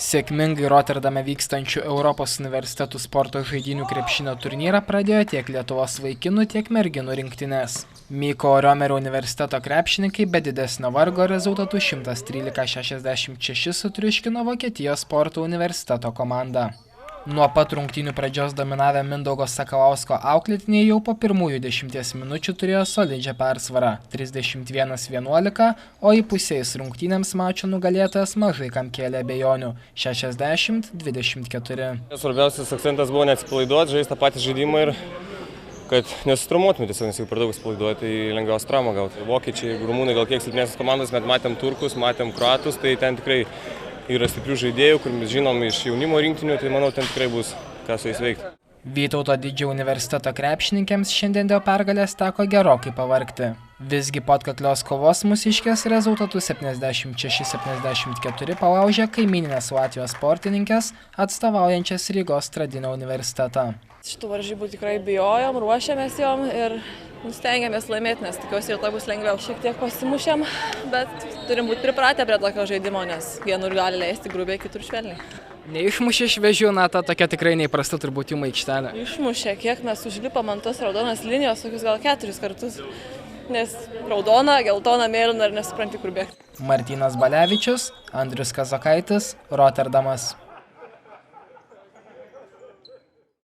Sėkmingai Rotterdame vykstančių Europos universitetų sporto žaidynių krepšinio turnyrą pradėjo tiek Lietuvos vaikinų, tiek merginų rinktinės. Mykolo Riomerio universiteto krepšininkai be didesnio vargo rezultatu 113–66 sutriuškino Vokietijos sporto universiteto komandą. Nuo pat rungtynių pradžios dominavę Mindaugo Sakalausko auklėtiniai jau po pirmųjų 10 minučių turėjo solidžią persvarą – 31–11, o įpusėjus rungtynėms mačo nugalėtojas mažai kam kėlė abejonių – 60–24. Svarbiausias akcentas buvo neatsipalaiduoti, žaisti tą patį žaidimą ir kad nesutraumuotume tiesiog, nes jau per daug atsipalaiduoti, tai lengviausia trauma gauti. Vokiečiai, rumūnai gal kiek silpnesnės komandos, bet matėm turkus, matėm kroatus, tai ten tikrai yra stiprių žaidėjų, kur mes žinom iš jaunimo rinktinių, tai manau, ten tikrai bus ką su jais veikti. Vytauto Didžiojo universiteto krepšininkėms šiandien dėl pergalės teko gerokai pavargti. Visgi po atkaklios kovos mūsiškės rezultatų 76–74 palaužė kaimyninės Latvijos sportininkės, atstovaujančias Rygos Tradinio universitetą. Šitų varžybų tikrai bijojom, ruošėmės jom ir stengiamės laimėti, nes tikiuosi rytoj bus lengviau. Šiek tiek pasimušėm, bet turim būti pripratę prie tokio žaidimo, nes vienur gali leisti grubiai, kitur švelniai. Neišmušė šviežių, na, ta tokia tikrai neįprasta turbūt jų aikštelė. Išmušė, kiek mes užlipom ant tos raudonas linijos, tokius gal 4 kartus, nes raudona, geltona, mėlyna ir nesupranti, kur bėgti. Martynas Balevičius, Andrius Kazakaitis, Rotterdamas.